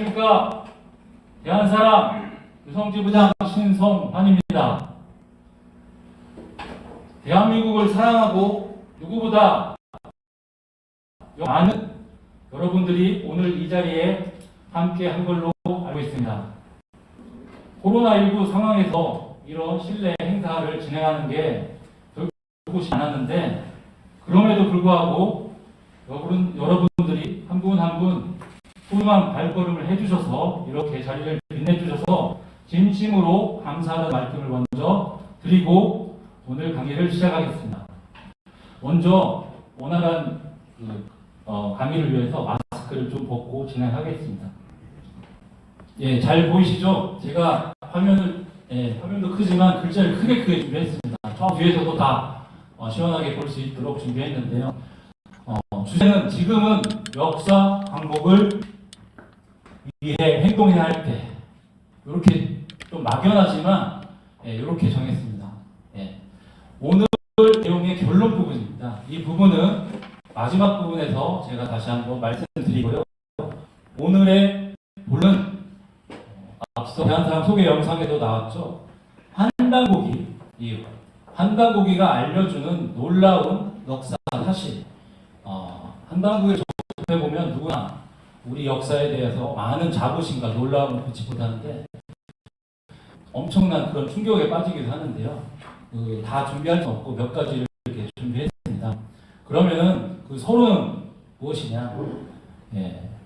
안녕하십니까. 대한사람 유성지부장 신성환입니다. 대한민국을 사랑하고 누구보다 많은 여러분들이 오늘 이 자리에 함께 한 걸로 알고 있습니다. 코로나19 상황에서 이런 실내 행사를 진행하는 게 결국 쉽지 않았는데, 그럼에도 불구하고 여러분들이 한 분 한 분 소중한 발걸음을 해주셔서 이렇게 자리를 빛내주셔서 진심으로 감사하는 말씀을 먼저 드리고 오늘 강의를 시작하겠습니다. 먼저 원활한 강의를 위해서 마스크를 좀 벗고 진행하겠습니다. 예, 잘 보이시죠? 제가 화면도 크지만 글자를 크게 준비했습니다. 저 뒤에서도 다 시원하게 볼 수 있도록 준비했는데요. 주제는 지금은 역사 반복을 위해 행동해야 할 때, 이렇게 좀 막연하지만 이렇게 정했습니다. 오늘 내용의 결론 부분입니다. 이 부분은 마지막 부분에서 제가 다시 한번 말씀드리고요. 오늘의 본론, 앞서 대한사람 소개 영상에도 나왔죠. 한단고기, 이 한단고기가 알려주는 놀라운 역사 사실. 한단고기를 접해보면 누구나 우리 역사에 대해서 많은 자부심과 놀라움을 고치보다는데 엄청난 그런 충격에 빠지기도 하는데요. 다 준비할 수 없고 몇 가지를 이렇게 준비했습니다. 그러면은 그 서론은 무엇이냐?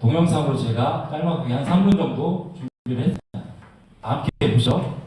동영상으로 제가 짤막하게 한 3분 정도 준비를 했습니다. 함께 보시죠.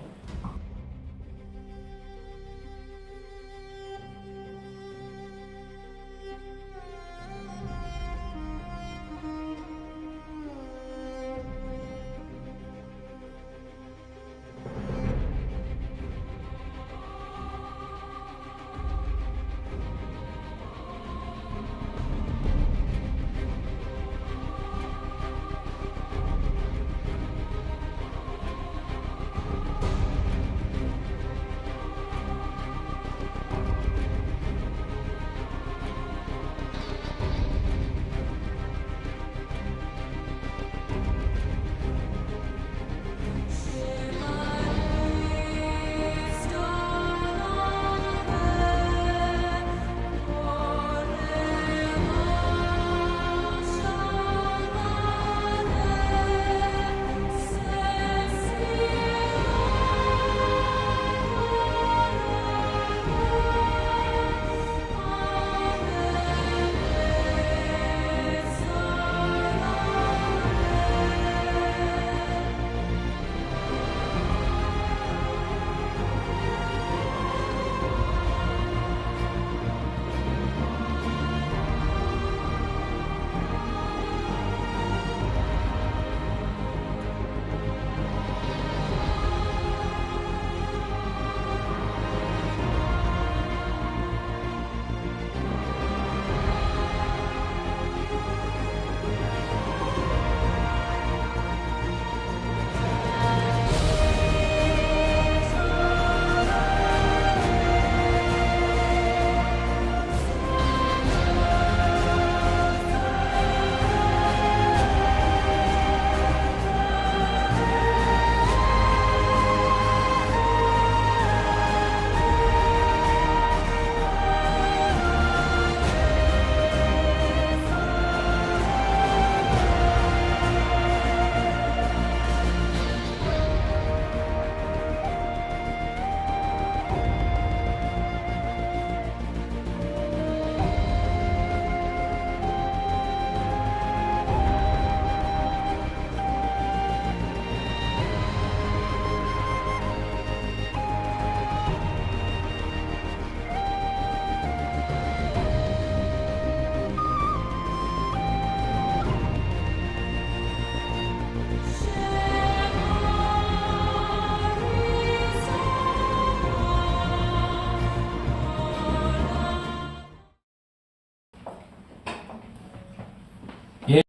예,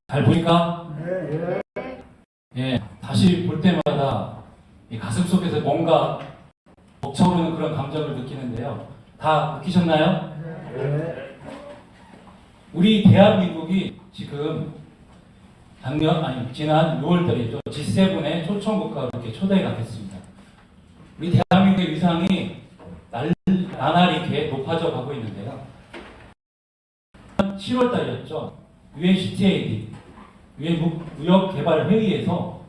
잘 보니까? 다시 볼 때마다 이 가슴 속에서 뭔가 벅차오르는 그런 감정을 느끼는데요. 다 느끼셨나요? 우리 대한민국이 지금 지난 6월달이죠. G7의 초청국가로 이렇게 초대가 됐습니다. 우리 대한민국의 위상이 나날이 이렇게 높아져 가고 있는데요. 7월달이었죠. UNCTAD 유엔 무역개발회의에서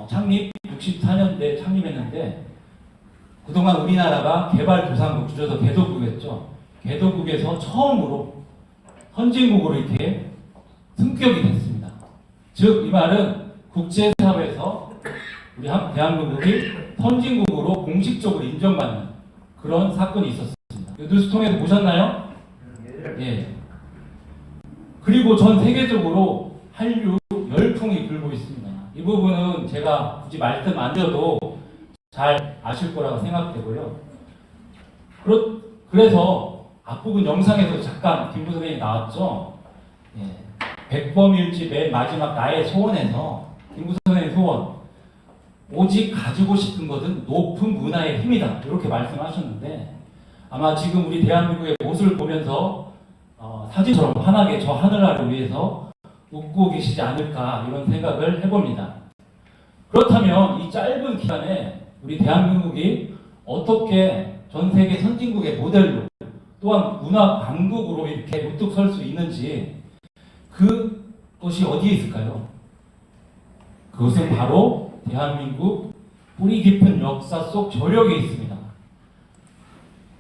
창립 64년대 창립했는데 그동안 우리나라가 개발도상국 줄여서 개도국이었죠. 개도국에서 처음으로 선진국으로 이렇게 승격이 됐습니다. 즉 이 말은 국제사회에서 우리 대한민국이 선진국으로 공식적으로 인정받는 그런 사건이 있었습니다. 뉴스 통해서 보셨나요? 예. 그리고 전 세계적으로 한류 열풍이 불고 있습니다. 이 부분은 제가 굳이 말씀 안 드려도 잘 아실 거라고 생각되고요. 그래서 앞부분 영상에서 잠깐 김 부선생님이 나왔죠. 예. 백범일지 맨 마지막 나의 소원에서 김 부선생님 소원, 오직 가지고 싶은 것은 높은 문화의 힘이다, 이렇게 말씀하셨는데 아마 지금 우리 대한민국의 모습을 보면서 사진처럼 환하게 저 하늘나라를 위해서 웃고 계시지 않을까, 이런 생각을 해봅니다. 그렇다면 이 짧은 기간에 우리 대한민국이 어떻게 전 세계 선진국의 모델로 또한 문화 강국으로 이렇게 우뚝 설 수 있는지, 그것이 어디에 있을까요? 그것은 바로 대한민국 뿌리 깊은 역사 속 저력에 있습니다.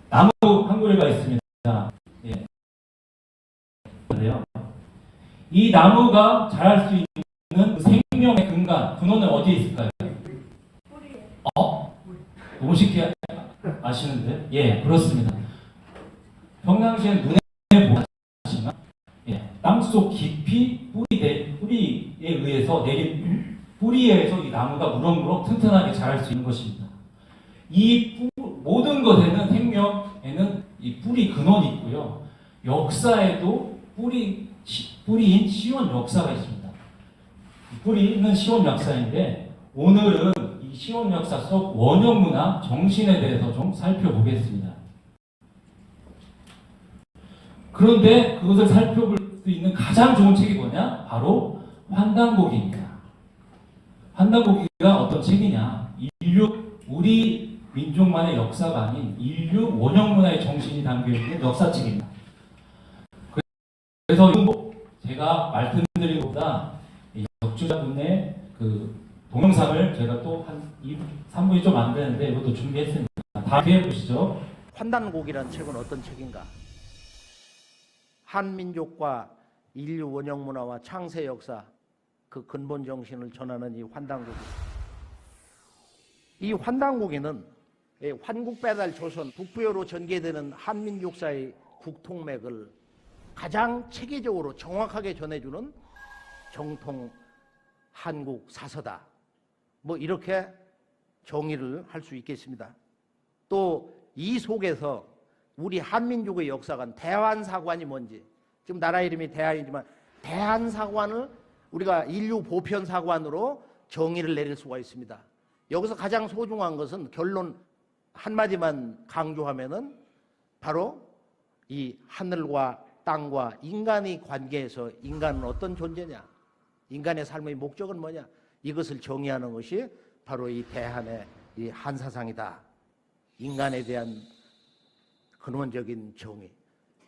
나무 한 그루가 있습니다. 예. 이 나무가 자랄 수 있는 그 생명의 근원은 어디에 있을까요? 너무 쉽게 아시는데? 예, 그렇습니다. 평상시엔 눈에 보지 않지만, 예, 땅속 깊이 뿌리에 의해서 내린 뿌리에서 이 나무가 무럭무럭 튼튼하게 자랄 수 있는 것입니다. 이 모든 것에는, 생명에는 이 뿌리 근원이 있고요. 역사에도 뿌리인 시온 역사가 있습니다. 뿌리는 시온 역사인데 오늘은 이 시온 역사 속 원형 문화 정신에 대해서 좀 살펴보겠습니다. 그런데 그것을 살펴볼 수 있는 가장 좋은 책이 뭐냐? 바로 환단고기입니다. 환단고기가 어떤 책이냐? 우리 민족만의 역사가 아닌 인류 원형 문화의 정신이 담겨있는 역사책입니다. 그래서 제가 말씀드린 것보다 역주자분의 그 동영상을 제가 또 한 3분이 좀 안 되는데 이것도 준비했습니다. 다 해보시죠. 환단곡이라는 책은 어떤 책인가? 한민족과 인류 원형 문화와 창세 역사, 그 근본 정신을 전하는 이 환단곡이. 이 환단곡에는 환국배달 조선 북부여로 전개되는 한민족사의 국통맥을 가장 체계적으로 정확하게 전해주는 정통 한국 사서다, 뭐 이렇게 정의를 할 수 있겠습니다. 또 이 속에서 우리 한민족의 역사관, 대한사관이 뭔지, 지금 나라 이름이 대한이지만 대한사관을 우리가 인류 보편사관으로 정의를 내릴 수가 있습니다. 여기서 가장 소중한 것은 결론 한마디만 강조하면은 바로 이 하늘과 땅과 인간의 관계에서 인간은 어떤 존재냐, 인간의 삶의 목적은 뭐냐, 이것을 정의하는 것이 바로 이 대한의 이 한사상이다. 인간에 대한 근원적인 정의.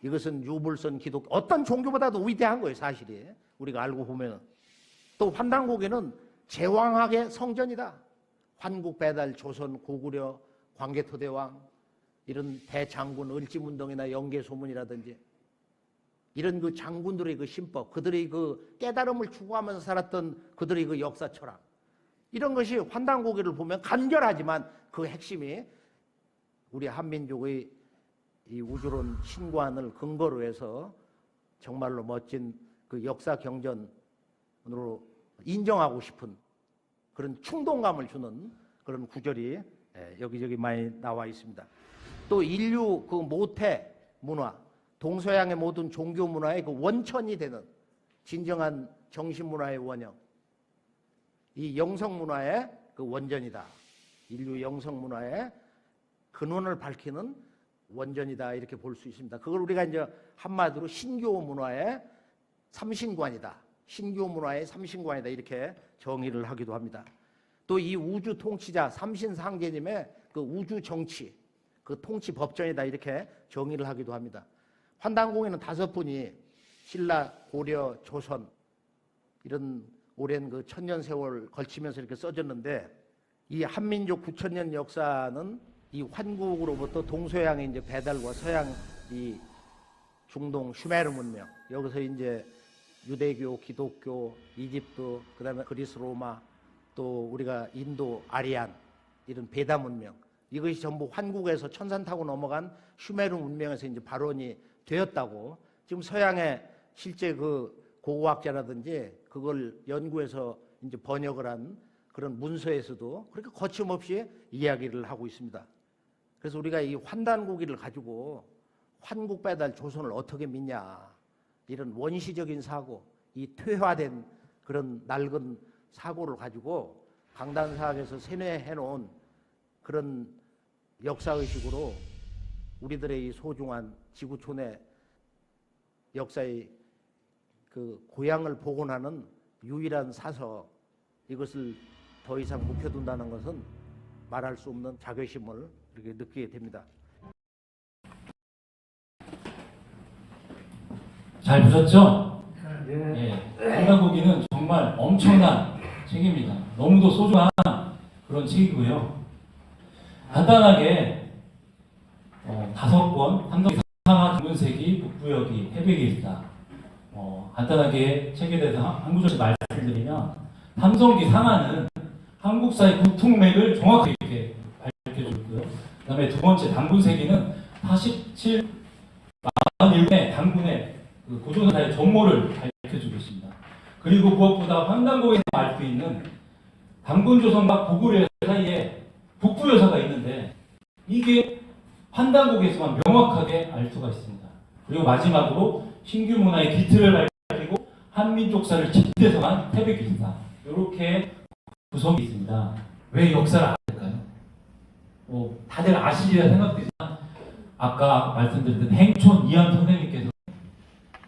이것은 유불선 기독 어떤 종교보다도 위대한 거예요, 사실이. 우리가 알고 보면은. 또 환단고개는 제왕학의 성전이다. 환국배달 조선 고구려 광개토대왕, 이런 대장군 을지문동이나 영계소문이라든지 이런 그 장군들의 그 신법, 그들의 그 깨달음을 추구하면서 살았던 그들의 그 역사 철학, 이런 것이 환단고개를 보면 간결하지만 그 핵심이 우리 한민족의 이 우주론 신관을 근거로 해서 정말로 멋진 그 역사 경전으로 인정하고 싶은 그런 충동감을 주는 그런 구절이 여기저기 많이 나와 있습니다. 또 인류 그 모태 문화, 동서양의 모든 종교 문화의 그 원천이 되는 진정한 정신 문화의 원형, 이 영성 문화의 그 원전이다. 인류 영성 문화의 근원을 밝히는 원전이다, 이렇게 볼 수 있습니다. 그걸 우리가 이제 한마디로 신교 문화의 삼신관이다, 신규 문화의 삼신관이다 이렇게 정의를 하기도 합니다. 또 이 우주 통치자 삼신상제님의 그 우주 정치, 그 통치 법전이다 이렇게 정의를 하기도 합니다. 환단궁에는 5분이 신라, 고려, 조선 이런 오랜 그 천년 세월 걸치면서 이렇게 써졌는데 이 한민족 9,000년 역사는 이 환국으로부터 동서양의 이제 배달과 서양 이 중동 슈메르 문명 여기서 이제 유대교, 기독교, 이집트, 그다음에 그리스 로마 또 우리가 인도 아리안 이런 베다 문명 이것이 전부 환국에서 천산 타고 넘어간 슈메르 문명에서 이제 발원이 되었다고 지금 서양의 실제 그 고고학자라든지 그걸 연구해서 이제 번역을 한 그런 문서에서도 그렇게 거침없이 이야기를 하고 있습니다. 그래서 우리가 이 환단고기를 가지고 환국 배달 조선을 어떻게 믿냐 이런 원시적인 사고, 이 퇴화된 그런 낡은 사고를 가지고 강단사학에서 세뇌해 놓은 그런 역사의식으로 우리들의 이 소중한 지구촌의 역사의 그 고향을 복원하는 유일한 사서 이것을 더 이상 묵혀둔다는 것은 말할 수 없는 자괴심을 이렇게 느끼게 됩니다. 잘 보셨죠? 환단고기는 정말 엄청난 책입니다. 너무도 소중한 그런 책이고요. 간단하게 5권 삼성기 상하 당근세기 북부여기 해백일사 간단하게 책에 대해서 한 구절씩 말씀드리면 삼성기 상하는 한국사의 국통맥을 정확하게 이렇게 밝혀주고요. 그 다음에 두 번째 당군세기는 47, 41의 당군의 그 고조사의 전모를 밝혀주고 있습니다. 그리고 무엇보다 환단고기에서 알 수 있는 당군조선과 고구려 사이에 북부여사가 있는데 이게 환단고기에서만 명확하게 알 수가 있습니다. 그리고 마지막으로 신규 문화의 기틀을 밝히고 한민족사를 집대성한 태백일사 이렇게 구성이 있습니다. 왜 역사를 알까요? 다들 아시리라 생각되지만 아까 말씀드렸던 행촌 이한 선생님께서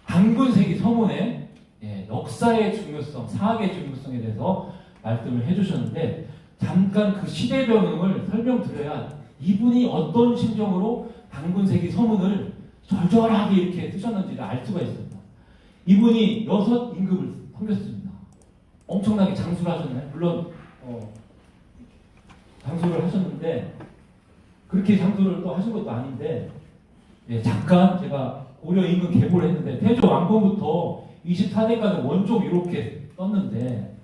당군세기 서문에 역사의 중요성, 사학의 중요성에 대해서 말씀을 해주셨는데 잠깐 그 시대 배경을 설명드려야 이분이 어떤 심정으로 당군세기 서문을 절절하게 이렇게 쓰셨는지를 알 수가 있습니다. 이분이 6임금을 섬겼습니다. 엄청나게 장수를 하셨나요? 물론 장수를 하셨는데 그렇게 장수를 또 하신 것도 아닌데 잠깐 제가 고려 임금 계보를 했는데 태조 왕건부터 24대까지 원종 이렇게 썼는데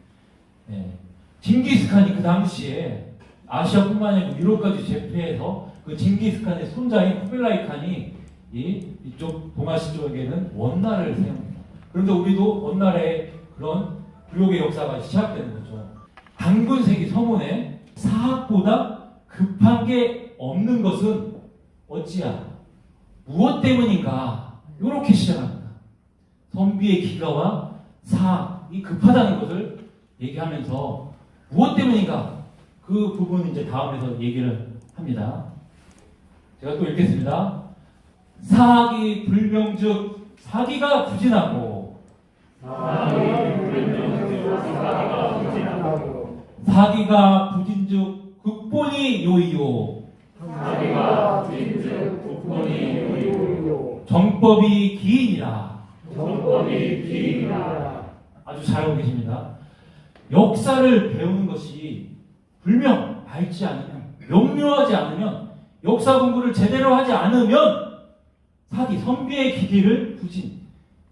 징기스칸이 그 당시에 아시아뿐만 아니라 유럽까지 제패해서 그 징기스칸의 손자인 쿠빌라이 칸이 이쪽 동아시 쪽에는 원나라를 세웁니다. 그런데 우리도 원나라의 그런 굴욕의 역사가 시작되는 거죠. 당군세기 서문에 사학보다 급한 게 없는 것은 어찌야 무엇 때문인가 이렇게 시작합니다. 선비의 기가와 사학이 급하다는 것을 얘기하면서 무엇 때문인가 그 부분 이제 다음에서 얘기를 합니다. 제가 또 읽겠습니다. 사학이 불명즉 사기가 부진하고 사기가 부진즉 국본이 요이요 정법이 기인이라 아주 잘하고 계십니다. 역사를 배우는 것이 불명 알지 않으면 명료하지 않으면 역사 공부를 제대로 하지 않으면 사기 선비의 기기를 부진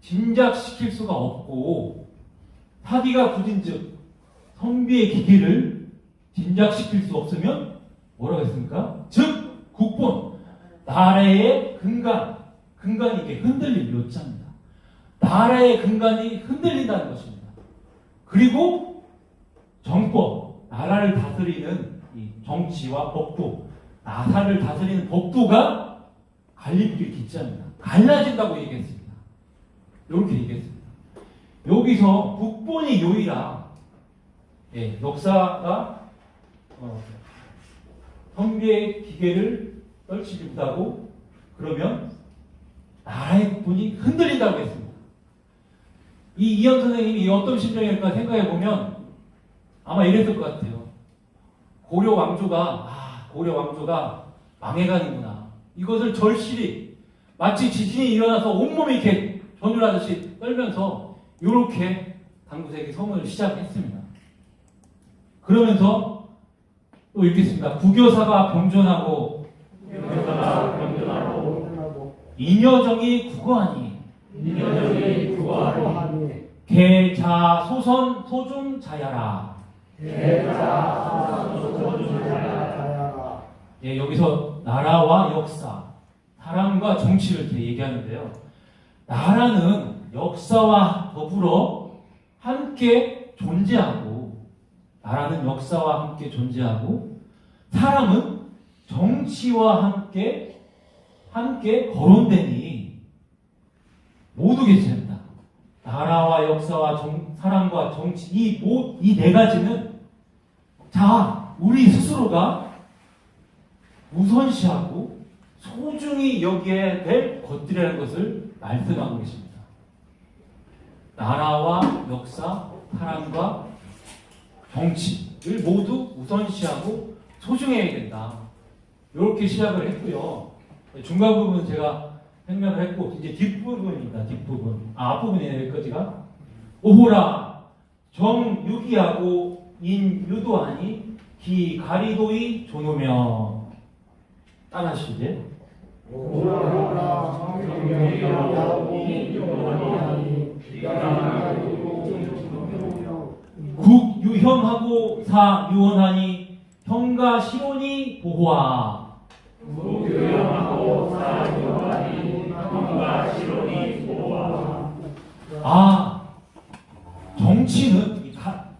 짐작시킬 수가 없고 사기가 부진즉 선비의 기기를 짐작시킬 수 없으면 뭐라고 했습니까? 즉 국본 나라의 근간이 이게 흔들린 요자입니다. 나라의 근간이 흔들린다는 것입니다. 그리고 정법 나라를 다스리는 이 정치와 법도 나사를 다스리는 법도가 갈림길 기자입니다. 갈라진다고 얘기했습니다. 이렇게 얘기했습니다. 여기서 국본이 요이라 역사가 선비의 기계를 떨치지 못하고 그러면 나라의 국본이 흔들린다고 했습니다. 이 이현 선생님이 어떤 심정일까 생각해 보면 아마 이랬을 것 같아요. 고려 왕조가 망해가는구나. 이것을 절실히 마치 지진이 일어나서 온몸이 이렇게 전율하듯이 떨면서 이렇게 당구세기 서문을 시작했습니다. 그러면서 또 읽겠습니다. 부교사가 병존하고 인여정이 국어하니 계자 소선 소중 자야라. 예, 여기서 나라와 역사, 사람과 정치를 이렇게 얘기하는데요. 나라는 역사와 더불어 함께 존재하고, 나라는 역사와 함께 존재하고, 사람은 정치와 함께 거론되니 모두 괜찮다. 나라와 역사와 사람과 정치, 이 네 가지는 우리 스스로가 우선시하고 소중히 여기에 될 것들이라는 것을 말씀하고 계십니다. 나라와 역사, 사람과 정치를 모두 우선시하고 소중해야 된다. 이렇게 시작을 했고요. 중간 부분은 제가 설명을 했고, 이제 뒷부분입니다. 앞부분이네요. 여기까지가. 오호라 정유기하고 인유도하니 기가리도이 조노며. 따라하시죠. 국유형하고 사유원하니 형과 시론이 보호하. 정치는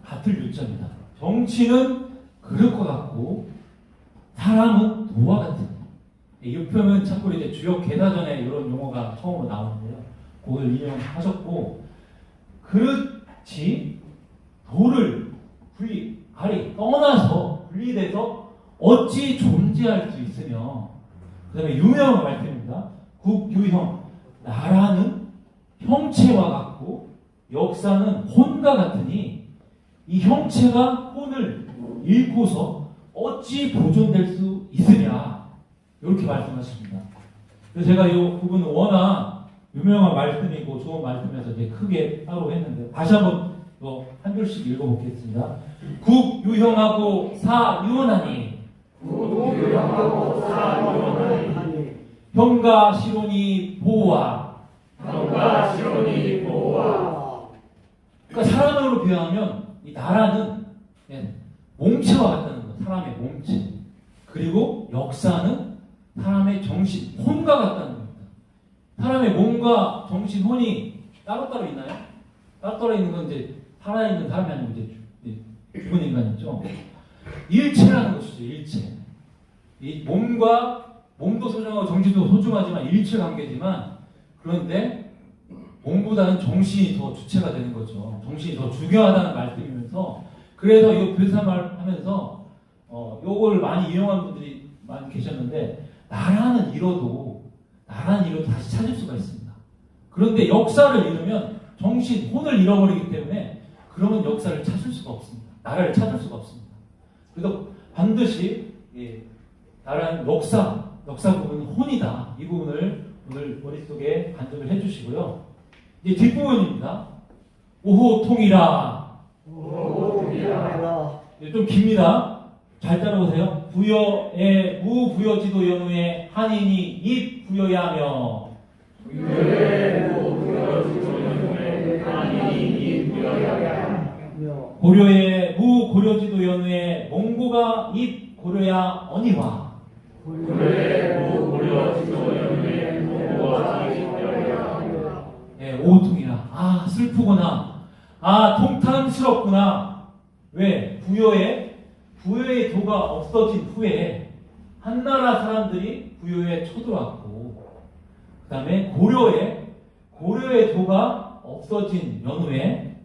같을 유자입니다. 정치는 그럴 것 같고 사람은 도와 같은. 유표는 참고 이제 주요 개사전에 이런 용어가 처음으로 나오는데요. 그걸 인용하셨고, 그렇지 도를 떠나서 분리돼서 어찌 존재할 수 있으며. 그 다음에 유명한 말씀입니다. 국유형, 나라는 형체와 같고 역사는 혼과 같으니 이 형체가 혼을 잃고서 어찌 보존될 수 있으냐, 이렇게 말씀하십니다. 그래서 제가 이 부분은 워낙 유명한 말씀이고 좋은 말씀에서 이제 크게 따로 했는데, 다시 한번 한 줄씩 읽어보겠습니다. 국유형하고 사유원하니 형과 시론이 보호하. 그러니까 사람으로 비유하면 이 나라는 몸체와 같다는 거, 사람의 몸체. 그리고 역사는 사람의 정신, 혼과 같다는 겁니다. 사람의 몸과 정신, 혼이 따로따로 있나요? 따로따로 있는 건 이제 살아있는 사람이 아니고 이제 죽은 인간이죠. 일체라는 것이죠, 일체. 이 몸도 소중하고 정신도 소중하지만 일체관계지만, 그런데 몸보다는 정신이 더 주체가 되는 거죠. 정신이 더 중요하다는 말씀이면서, 그래서 이 묘사말 하면서 요걸 많이 이용한 분들이 많이 계셨는데, 나라는 잃어도 다시 찾을 수가 있습니다. 그런데 역사를 잃으면 정신, 혼을 잃어버리기 때문에 그러면 역사를 찾을 수가 없습니다. 나라를 찾을 수가 없습니다. 그래서 반드시 나라는 역사 부분은 혼이다. 이 부분을 오늘 머릿속에 간직을 해주시고요. 이제 뒷부분입니다. 오호통이라. 좀 깁니다. 잘 따라오세요. 부여의 무부여지도 연후에 한인이 입 부여야하며. 고려의 무고려지도 연후에 몽고가 입 고려야 어니와. 오호통이라. 슬프구나. 통탄스럽구나. 왜? 부여의 도가 없어진 후에 한나라 사람들이 부여에 쳐들어왔고, 그 다음에 고려의 도가 없어진 연후에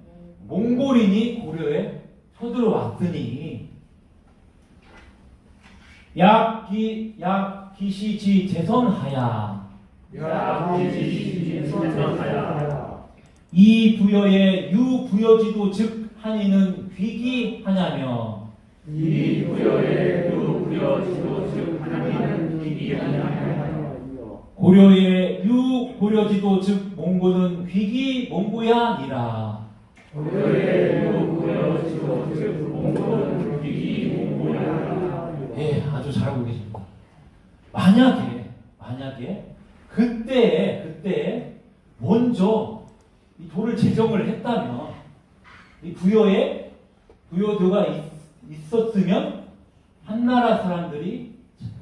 몽골인이 고려에 쳐들어왔더니 약기시지 재선하야. 이 부여의 유부여지도 즉 한이는 귀기하냐며 이 부여의 유부여지도 즉 한이는 귀기하냐며 고려의 유고려지도 즉 몽고는 귀기몽고야니라. 고려의 유부여지도 즉 몽고는 귀기몽고야니라. 예, 아주 잘 알고 계십니다. 만약에 그때 먼저 이 도를 제정을 했다면 이 부여도가 있었으면 한나라 사람들이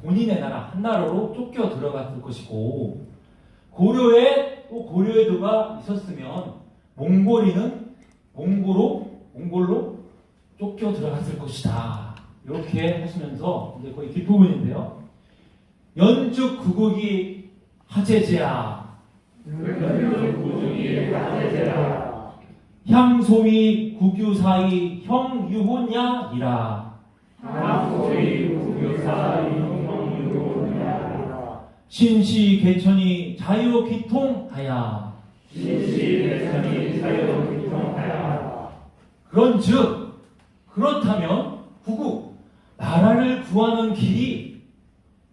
본인의 나라 한나라로 쫓겨 들어갔을 것이고 고려에 또 고려에도가 있었으면 몽골로 쫓겨 들어갔을 것이다. 이렇게 하시면서 이제 거의 뒷부분인데요. 연죽 구국이 하제제야 향소위 구규사이 형유혼야이라. 신시 개천이 자유기통하야. 그런즉 그렇다면 구국 나라를 구하는 길이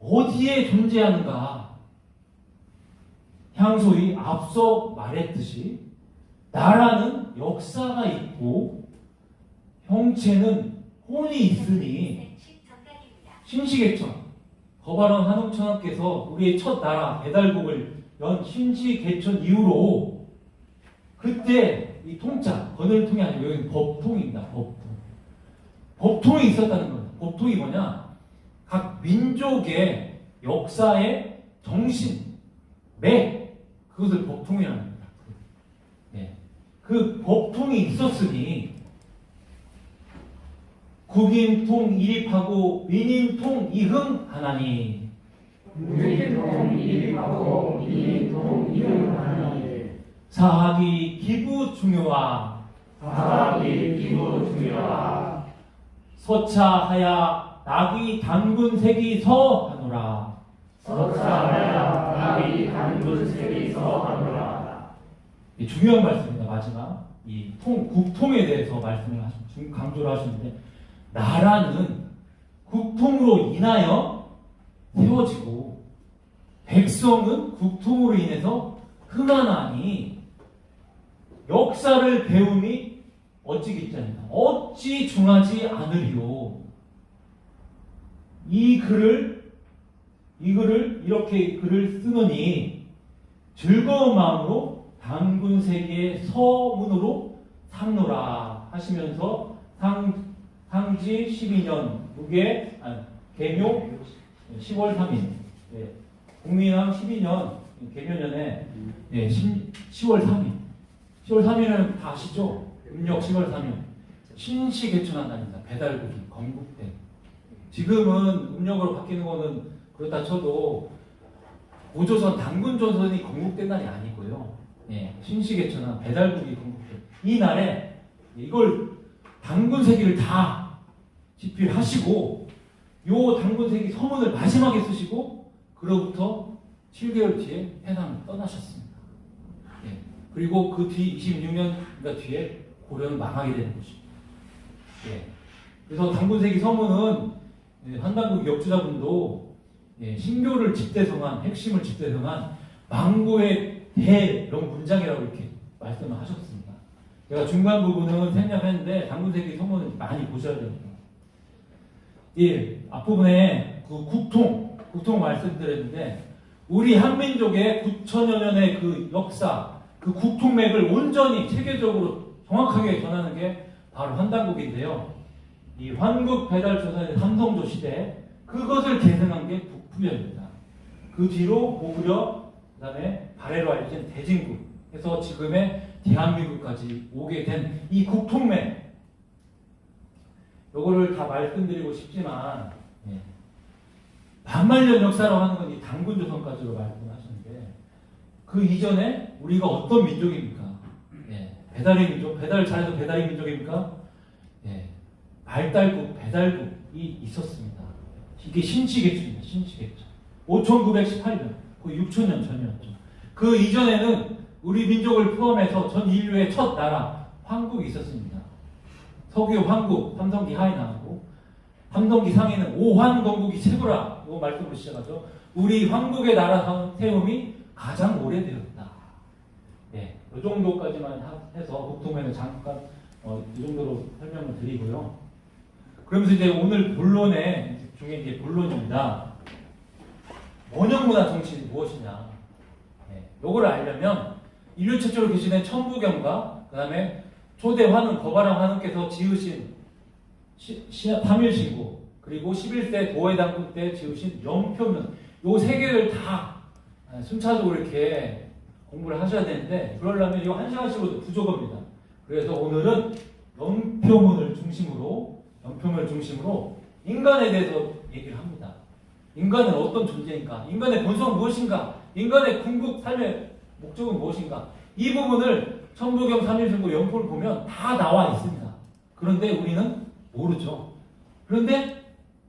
어디에 존재하는가? 향소위 앞서 말했듯이 나라는 역사가 있고 형체는 혼이 있으니 신시개천 거바론 한웅천하께서 우리의 첫 나라 배달국을 연 신시개천 이후로 그때 이 통자 거늘통이 아니고 여기는 법통입니다. 법통이 있었다는 거예요. 법통이 뭐냐? 각 민족의 역사의 정신, 맥 그것을 법통이라는 겁니다. 네. 그 법통이 있었으니 국인통 일입하고 민인통 이흥하나니. 사학이 기부 중요하. 서차하야 낙이 단군색이 서하노라. 이 중요한 말씀입니다. 마지막 이 국통에 대해서 강조를 하시는데 나라는 국통으로 인하여 세워지고 백성은 국통으로 인해서 흥하나니 역사를 배움이 어찌겠자니까 어찌 중하지 않으리요. 이 글을 이렇게 글을 쓰느니 즐거운 마음으로 단군세계의 서문으로 삼노라 하시면서 상지 12년 개묘 10월 3일 국민왕 12년 개묘년에 10월 3일 10월 3일은 다 아시죠? 음력 10월 3일 신시 개천한 날입니다. 배달국이 건국된. 지금은 음력으로 바뀌는 거는 그렇다 쳐도 고조선 단군조선이 건국된 날이 아니고요. 신시 개천한 배달국이 건국된 이 날에 이걸 단군세기를 다 집필하시고 요 단군세기 서문을 마지막에 쓰시고 그로부터 7개월 뒤에 해남을 떠나셨습니다. 그리고 그 뒤 26년 뒤에 고려는 망하게 되는 것입니다. 그래서 단군세기 서문은 한단국 역주자분도 신교를 집대성한 핵심을 집대성한 망고의 대령 문장이라고 이렇게 말씀을 하셨습니다. 제가 중간 부분은 생략했는데 단군세기 서문을 많이 보셔야 됩니다. 앞부분에 그 국통 말씀드렸는데 우리 한민족의 9천여 년의 그 역사, 그 국통맥을 온전히 체계적으로 정확하게 전하는 게 바로 한단국인데요. 이 환국 배달 조선의 삼성조 시대 그것을 계승한 게 북부여입니다. 그 뒤로 고구려, 그다음에 발해로 알려진 대진국 해서 지금의 대한민국까지 오게 된 이 국통맥 요거를 다 말씀드리고 싶지만 반만년 역사라고 하는 건 이 단군조선까지로 말씀하시는데 그 이전에 우리가 어떤 민족입니까? 배달의 민족, 배달을 잘해서 배달의 민족입니까? 발달국, 배달국이 있었습니다. 이게 신치개천입니다. 신치개천. 5918년, 거의 6000년 전이었죠. 그 이전에는 우리 민족을 포함해서 전 인류의 첫 나라 황국이 있었습니다. 서기 황국, 삼성기 하에 나오고 삼성기 상에는 오환건국이 최고라 이 말씀으로 시작하죠. 우리 황국의 나라 세움이 가장 오래되었다. 네, 이 정도까지만 해서 국토면을 잠깐 이 정도로 설명을 드리고요. 그러면서 이제 오늘 본론의 중에 이제 본론입니다. 원형문화 정신이 무엇이냐? 네, 요거를 알려면 인류 최초로 계시된 천부경과 그 다음에 초대 환웅 거바랑 환웅께서 지으신 삼일신고 그리고 11세 도회당군 때 지으신 영표문 요 세 개를 다 순차적으로 이렇게 공부를 하셔야 되는데 그러려면 이거 1시간씩으로도 부족합니다. 그래서 오늘은 영표문을 중심으로 인간에 대해서 얘기를 합니다. 인간은 어떤 존재인가? 인간의 본성은 무엇인가? 인간의 궁극 삶의 목적은 무엇인가? 이 부분을 천부경, 삼일신고, 영표를 보면 다 나와 있습니다. 그런데 우리는 모르죠. 그런데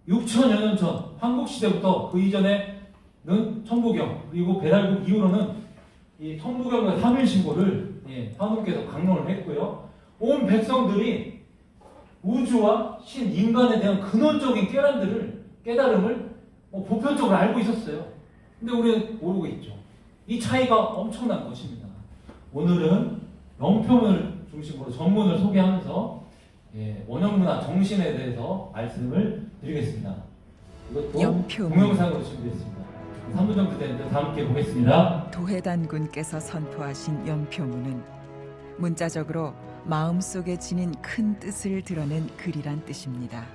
6천여 년 전 황국시대부터 그 이전에는 천부경 그리고 배달국 이후로는 이 천부경과 삼일신고를 황후께서 강론을 했고요. 온 백성들이 우주와 신, 인간에 대한 근원적인 깨달음을 보편적으로 알고 있었어요. 근데 우리는 모르고 있죠. 이 차이가 엄청난 것입니다. 오늘은 영표문을 중심으로 전문을 소개하면서 원형문화 정신에 대해서 말씀을 드리겠습니다. 이것도 영표문. 동영상으로 준비했습니다. 3분 정도 되는데 다 함께 보겠습니다. 도해단군께서 선포하신 영표문은 문자적으로 마음속에 지닌 큰 뜻을 드러낸 글이란 뜻입니다.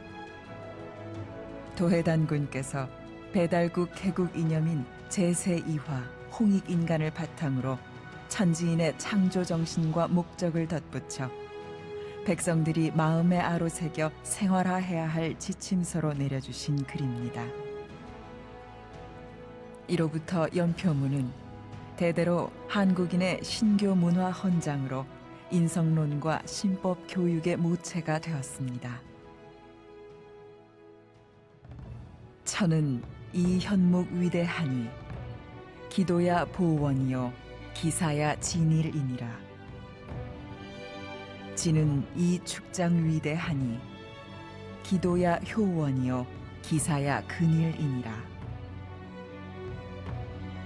도해단군께서 배달국 개국 이념인 제세이화 홍익인간을 바탕으로 천지인의 창조 정신과 목적을 덧붙여 백성들이 마음에 아로새겨 생활화해야 할 지침서로 내려주신 글입니다. 이로부터 영표문은 대대로 한국인의 신교 문화 헌장으로 인성론과 신법 교육의 모체가 되었습니다. 천은 이 현목 위대하니 기도야 보원이요 기사야 진일이니라. 지는 이 축장 위대하니 기도야 효원이요 기사야 근일이니라.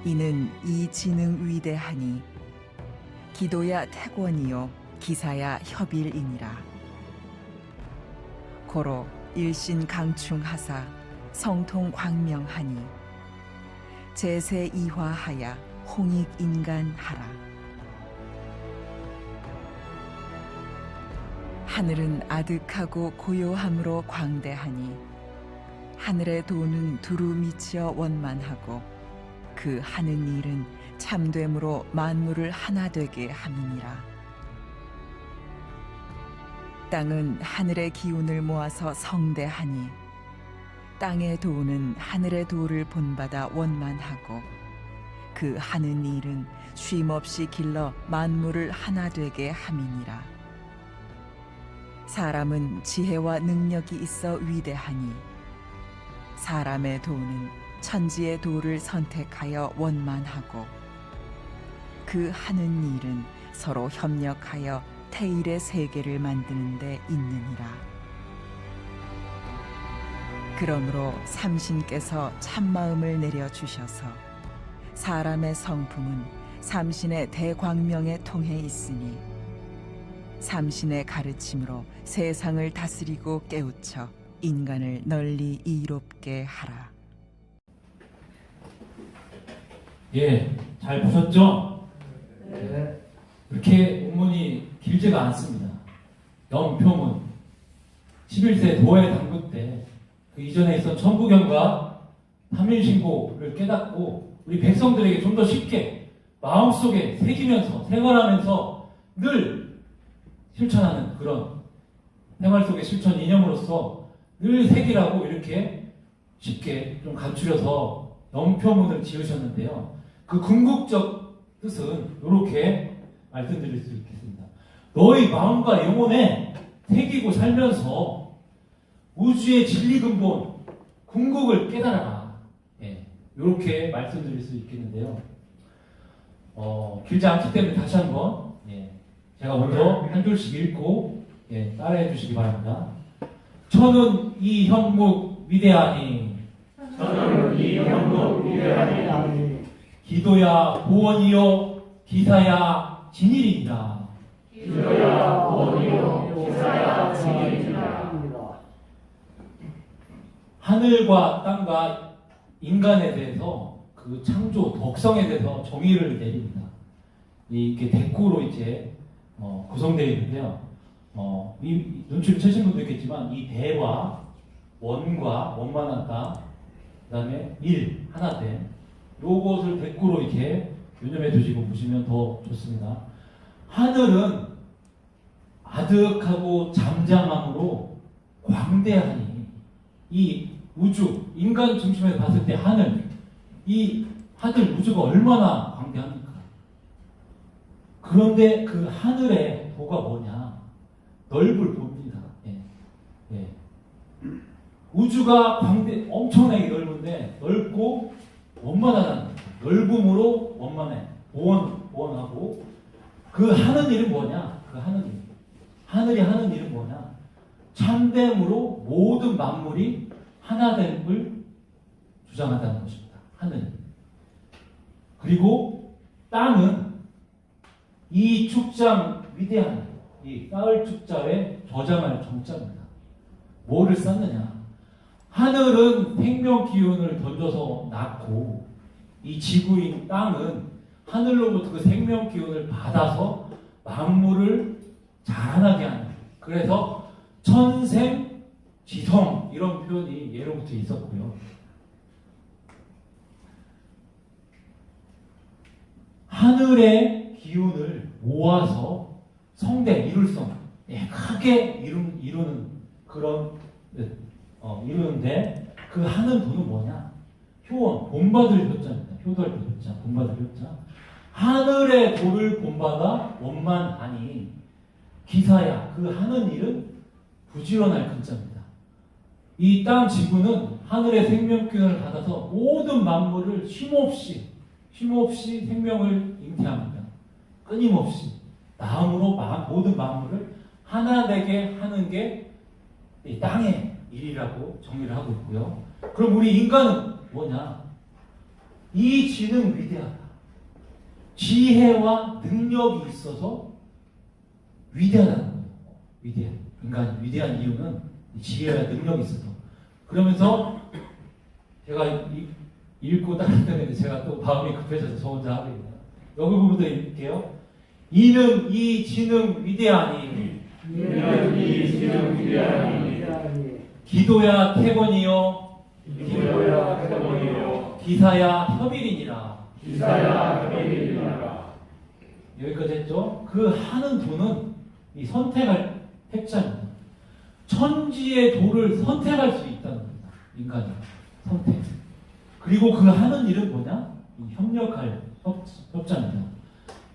이는 이 지능 위대하니 기도야 태권이요 기사야 협일이니라. 고로 일신 강충하사 성통 광명하니 제세 이화하야 홍익 인간하라. 하늘은 아득하고 고요함으로 광대하니 하늘의 도는 두루 미치어 원만하고 그 하는 일은 참됨으로 만물을 하나 되게 함이니라. 땅은 하늘의 기운을 모아서 성대하니 땅의 도는 하늘의 도를 본받아 원만하고 그 하는 일은 쉼없이 길러 만물을 하나 되게 함이니라. 사람은 지혜와 능력이 있어 위대하니 사람의 도는 천지의 도를 선택하여 원만하고 그 하는 일은 서로 협력하여 태일의 세계를 만드는 데 있느니라. 그러므로 삼신께서 참마음을 내려주셔서 사람의 성품은 삼신의 대광명에 통해 있으니 삼신의 가르침으로 세상을 다스리고 깨우쳐 인간을 널리 이롭게 하라. 예, 잘 보셨죠? 네. 그렇게 본문이 길지가 않습니다. 영표문 11세 도회 당국 때 그 이전에 있던 천부경과 삼일신고를 깨닫고 우리 백성들에게 좀 더 쉽게 마음속에 새기면서 생활하면서 늘 실천하는 그런 생활 속의 실천 이념으로서 늘 새기라고 이렇게 쉽게 좀 갖추려서 영표문을 지으셨는데요. 그 궁극적 뜻은 이렇게 말씀드릴 수 있겠습니다. 너희 마음과 영혼에 새기고 살면서 우주의 진리 근본, 궁극을 깨달아라. 예, 이렇게 말씀드릴 수 있겠는데요. 길지 않기 때문에 다시 한번 제가 먼저 한 줄씩 읽고 따라해 주시기 바랍니다. 저는 이 현목 위대하니 저는 이 형국 위대하니 기도야 보원이요 기사야 진일이니라. 기도야 보이요 기사야 진리니라. 하늘과 땅과 인간에 대해서 그 창조 덕성에 대해서 정의를 내립니다. 이게 대꾸로 이제 구성되어 있는데요. 이 눈치를 채신 분도 있겠지만 이 대와 원과 원만하다, 그다음에 일 하나됨, 요것을 대꾸로 이렇게 유념해 두시고 보시면 더 좋습니다. 하늘은 아득하고 잠잠함으로 광대하니, 이 우주, 인간 중심에서 봤을 때 하늘, 이 하늘 우주가 얼마나 광대합니까? 그런데 그 하늘의 도가 뭐냐? 넓을 봅니다. 우주가 엄청나게 넓은데 넓고 원만하다는 거예요. 넓음으로 원만해. 보원하고. 그 하는 일은 뭐냐? 그 하는 일. 하늘이 하는 일은 뭐냐? 참됨으로 모든 만물이 하나됨을 주장한다는 것입니다. 하늘. 그리고 땅은 이 축장 위대한 이 쌓을 축자에 저장할 정자입니다. 뭐를 쌓느냐? 하늘은 생명 기운을 던져서 낳고 이 지구인 땅은 하늘로부터 그 생명 기운을 받아서 만물을 자라나게 하는. 그래서 천생 지성 이런 표현이 예로부터 있었고요. 하늘의 기운을 모아서 성대 이룰성 크게 이루는 그런 이루는데 그 하는 도는 뭐냐? 효원 본받을 효자입니다. 효도할 때 효자, 본받을 효자. 하늘의 도를 본받아 원만하니 기사야 그 하는 일은 부지런할 근자입니다. 이 땅 지구는 하늘의 생명기운을 받아서 모든 만물을 쉼없이 생명을 잉태합니다. 끊임없이 다음으로 모든 만물을 하나 되게 하는 게 이 땅의 일이라고 정의를 하고 있고요. 그럼 우리 인간은 뭐냐? 이 지는 위대하다. 지혜와 능력이 있어서 위대하다는 거예요. 인간이 위대한 이유는 지혜와 능력이 있어서. 그러면서 제가 읽고 따랐더니 제가 또 마음이 급해져서 저 혼자 하고 있네요. 여기 부분도 읽을게요. 이는 이 지능 위대하니 이는 이 지능 위대하니 기도야 태권이요 기도야 태권이요 기사야 협일이니라. 기사야 협일이니라. 여기까지 했죠. 그 하는 도는 이 선택할 택자입니다. 천지의 도를 선택할 수 있다는 겁니다. 인간이 선택. 그리고 그 하는 일은 뭐냐? 협력할 협자입니다.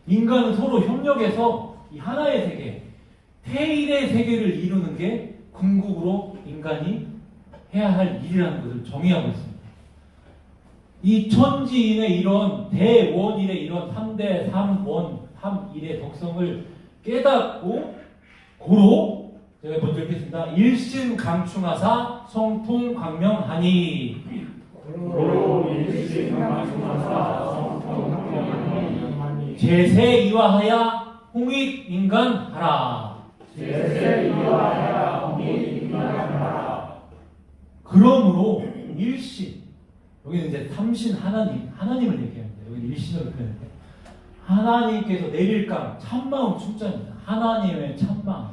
인간은 서로 협력해서 이 하나의 세계, 태일의 세계를 이루는 게 궁극으로 인간이 해야 할 일이라는 것을 정의하고 있습니다. 이 천지인의 이런 대원일의 이런 3대 3원 3일의 덕성을 깨닫고 고로 제가 먼저 읽겠습니다. 일신강충하사 성통광명하니 고로 일신강충하사 성통광명하니 제세이와하야 홍익인간하라. 제세이와하야 홍익인간하라. 그러므로 일신, 여기는 이제 삼신 하나님을 얘기합니다. 여기 일신으로 표현해요. 하나님께서 내릴감 참마음 축자입니다. 하나님의 참마음.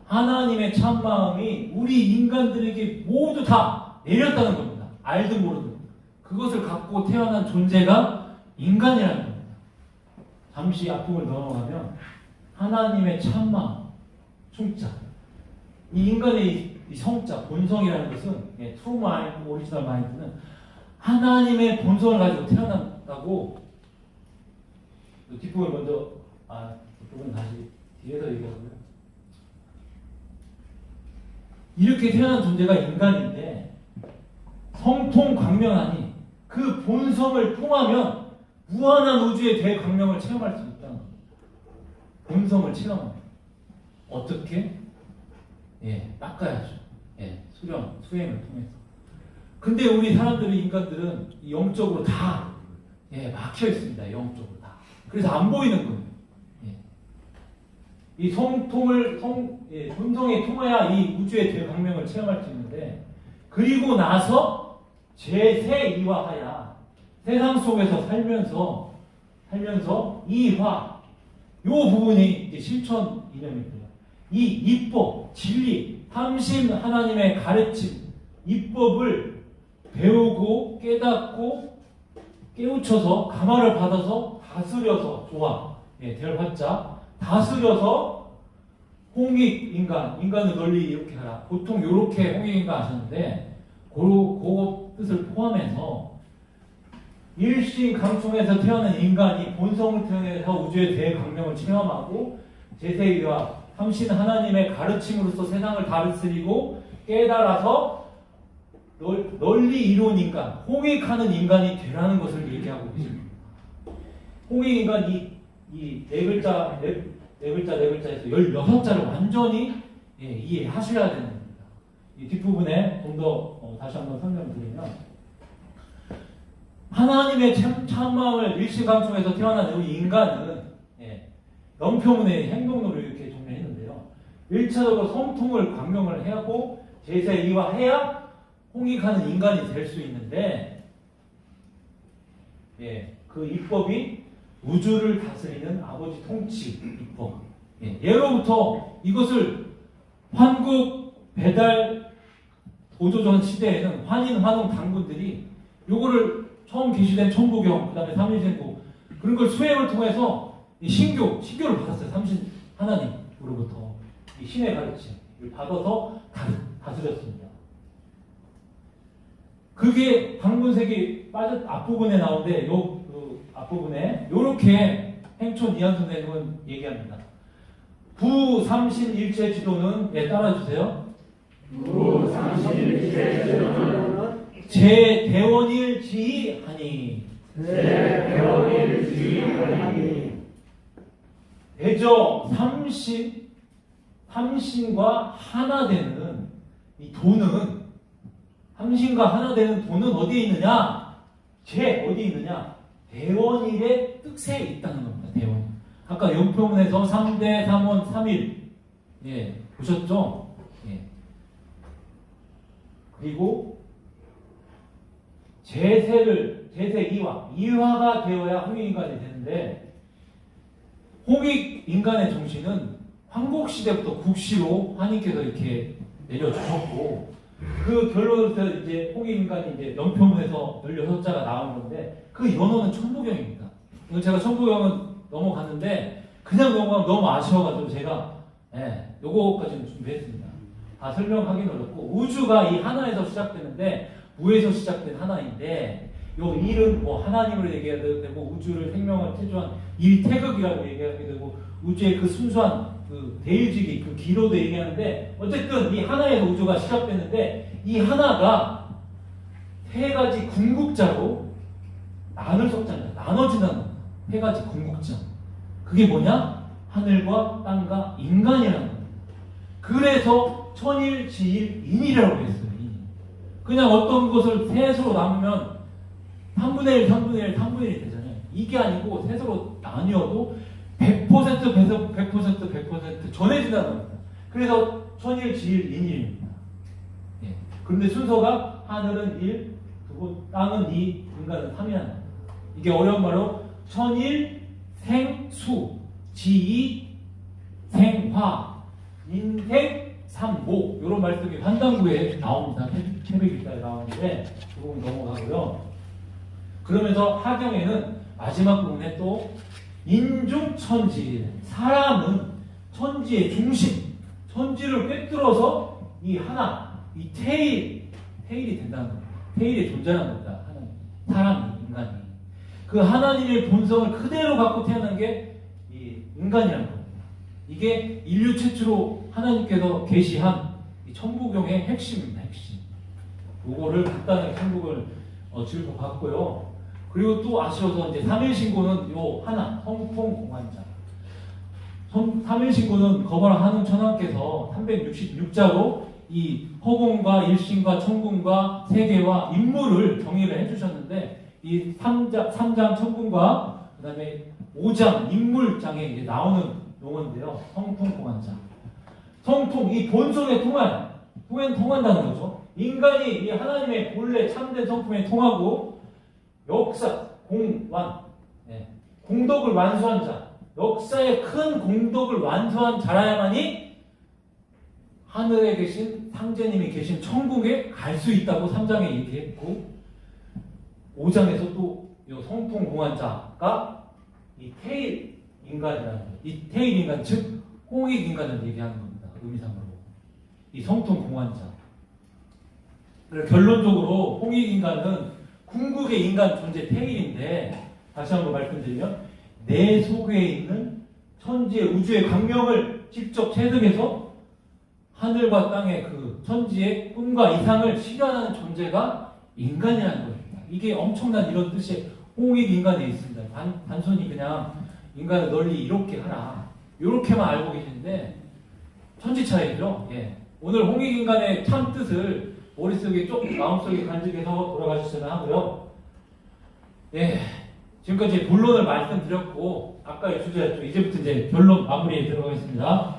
하나님의 참마음이 우리 인간들에게 모두 다 내렸다는 겁니다. 알든 모르든. 그것을 갖고 태어난 존재가 인간이라는 겁니다. 잠시 앞부분을 넘어가면 하나님의 참마음, 충자. 이 인간의 이 성자, 본성이라는 것은 true mind, original mind는 하나님의 본성을 가지고 태어난다고. 뒷부분 먼저 뒷부분 다시 뒤에서 얘기하고요. 이렇게 태어난 존재가 인간인데 성통광명하니 그 본성을 통하면 무한한 우주의 대광명을 체험할 수 있다는 겁니다. 본성을 체험합니다. 어떻게? 닦아야죠. 수행을 통해서. 근데 우리 사람들이, 인간들은 영적으로 다 막혀 있습니다. 영적으로 다. 그래서 안 보이는 거예요. 이 본성이 통해야 이 우주의 대광명을 체험할 수 있는데, 그리고 나서 제3 이화하야, 세상 속에서 살면서 이화, 요 부분이 이제 실천 이념이고요. 이 입법, 진리, 삼신 하나님의 가르침, 입법을 배우고 깨닫고 깨우쳐서 가마를 받아서 다스려서, 될 화자, 다스려서 홍익인간을 널리 이렇게 하라. 보통 이렇게 홍익인간 하셨는데, 그 뜻을 포함해서 일신강충에서 태어난 인간이 본성을 통해서 우주의 대광명을 체험하고 제3위와 삼신 하나님의 가르침으로써 세상을 다스리고 깨달아서 널리 이룬 인간, 홍익하는 인간이 되라는 것을 얘기하고 계십니다. 홍익인간 이 네 글자에서 16자를 완전히 이해하셔야 되는 겁니다. 이 뒷부분에 좀 더 다시 한번 설명을 드리면, 하나님의 참마음을 일신강충에서 태어난 우리 인간은 영표문의 행동론을 이렇게 정리했는데요. 1차적으로 성통을 광명을 하고 제3이와 해야 홍익하는 인간이 될 수 있는데, 그 입법이 우주를 다스리는 아버지 통치 입법. 예로부터 이것을 환국 배달 보조전 시대에는 환인 환웅 당군들이 요거를 처음 계시된 천부경, 그 다음에 삼일생구, 그런 걸 수행을 통해서 신교를 받았어요. 삼신 하나님으로부터 이 신의 가르침을 받아서 다스렸습니다. 그게 당군색이 앞부분에 나오는데, 앞부분에 요렇게 행촌 이한 선생님은 얘기합니다. 부삼신일체 지도는 따라주세요. 부삼신일체 지도는 제대원일지하니 대저 삼신과 하나 되는 이 도는, 삼신과 하나 되는 도는 어디에 있느냐? 어디에 있느냐? 대원일의 뜻에 있다는 겁니다. 대원. 아까 영표문에서 3대 3원 3일 보셨죠? 그리고 제3 이화가 되어야 홍익인간이 되는데, 홍익인간의 정신은 황국시대부터 국시로 하나님께서 이렇게 내려주셨고, 그 결론에서 이제 홍익인간이 이제 영표문에서 16자가 나온 건데, 그 연호는 천부경입니다. 이거 제가 천부경은 넘어갔는데, 그냥 넘어가면 너무 아쉬워가지고 제가 요거까지는 준비했습니다. 다 설명하기는 어렵고, 우주가 이 하나에서 시작되는데 무에서 시작된 하나인데, 요 일은 뭐 하나님으로 얘기해도 되고, 우주를 생명을 태조한 일태극이라고 얘기하게 되고, 우주의 그 순수한 그 대일직이 그 기로도 얘기하는데, 어쨌든 이 하나에서 우주가 시작되는데, 이 하나가 세 가지 궁극자로 나눠진다는 겁니다. 세 가지 궁극자. 그게 뭐냐? 하늘과 땅과 인간이라는 겁니다. 그래서 천일, 지일, 인이라고 했어요. 그냥 어떤 것을 셋으로 나누면 3분의 1, 3분의 1, 3분의 1이 되잖아요. 이게 아니고 셋으로 나뉘어도 100%, 100% 전해진다는 겁니다. 그래서 천일, 지일, 인일입니다. 그런데 순서가 하늘은 1, 그리고 땅은 2, 인간은 3이라는 겁니다. 이게 어려운 말로 천일, 생수, 지이, 생화, 인생, 삼모, 이런 말씀이 환단구에 나옵니다. 태백일자에 나오는데 그 부분 넘어가고요. 그러면서 하경에는 마지막 부분에 또 인중천지, 사람은 천지의 중심, 천지를 꿰뚫어서 이 하나, 이 태일이 된다는 겁니다. 태일이 존재하는 겁니다. 사람이, 인간이. 그 하나님의 본성을 그대로 갖고 태어난 게 이 인간이라는 겁니다. 이게 인류 최초로 하나님께서 계시한 이 천부경의 핵심입니다. 핵심. 요거를 간단하게 한국을 짚어봤고요. 그리고 또 아쉬워서 이제 3일 신고는 요 하나 성통공환자. 3일 신고는 거버랑 한웅 천황께서 366자로 이 허공과 일신과 천궁과 세계와 인물을 정의를 해주셨는데 이 3장 천궁과 그 다음에 5장 인물장에 이제 나오는 용어인데요. 성통공환자. 성통, 이 본성의 통한다는 거죠. 인간이 이 하나님의 본래 참된 성품에 통하고 역사, 공완, 공덕을 완수한 자, 역사의 큰 공덕을 완수한 자라야만이 하늘에 계신 상제님이 계신 천국에 갈 수 있다고 3장에 얘기했고 5장에서 또 이 성통공환자가 이 태일 인간이라는 거예요. 이 태일 인간, 즉 홍익 인간을 얘기하는 겁니다. 의미상으로. 이 성통공환자. 결론적으로 홍익 인간은 궁극의 인간 존재 태일인데 다시 한번 말씀드리면 내 속에 있는 천지의 우주의 광명을 직접 체득해서 하늘과 땅의 그 천지의 꿈과 이상을 실현하는 존재가 인간이라는 겁니다. 이게 엄청난 이런 뜻이 홍익 인간에 있습니다. 단순히 그냥 인간을 널리 이렇게 하라 이렇게만 알고 계시는데 천지 차이죠. 오늘 홍익 인간의 참 뜻을 머릿속에 마음속에 간직해서 돌아가셨으면 하고요. 지금까지 본론을 말씀드렸고 아까의 주제였죠. 이제부터 이제 결론 마무리에 들어가겠습니다.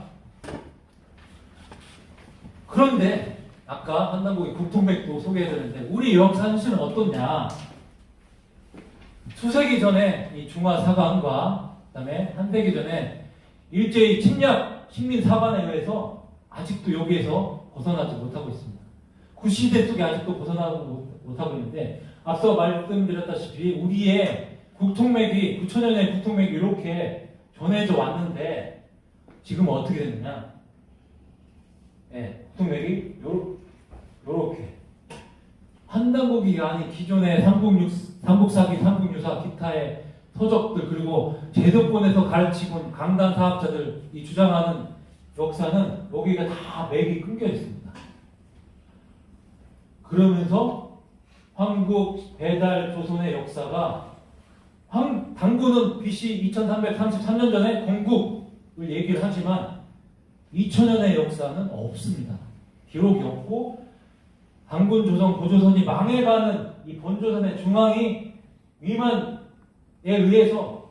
그런데 아까 한남국의 국통맥도 소개해드렸는데 우리 역사는 어떻냐? 수세기 전에 이 중화사관과 그다음에 한세기 전에 일제히 침략 식민사관에 의해서 아직도 여기에서 벗어나지 못하고 있습니다. 구시대 속에 아직도 벗어나지 못하고 있는데 앞서 말씀드렸다시피 우리의 국통맥이 9천년의 국통맥이 이렇게 전해져 왔는데 지금 어떻게 됐느냐? 국통맥이 요렇게 한단국이 아닌 기존의 삼국사기, 삼국유사, 기타의 서적들 그리고 제도권에서 가르치고 강단 사학자들이 주장하는 역사는 여기가 다 맥이 끊겨 있습니다. 그러면서 황국, 배달, 조선의 역사가 당군은 BC 2333년 전에 건국을 얘기를 하지만 2000년의 역사는 없습니다. 기록이 없고 당군 조선, 고조선이 망해가는 이 본조선의 중앙이 위만에 의해서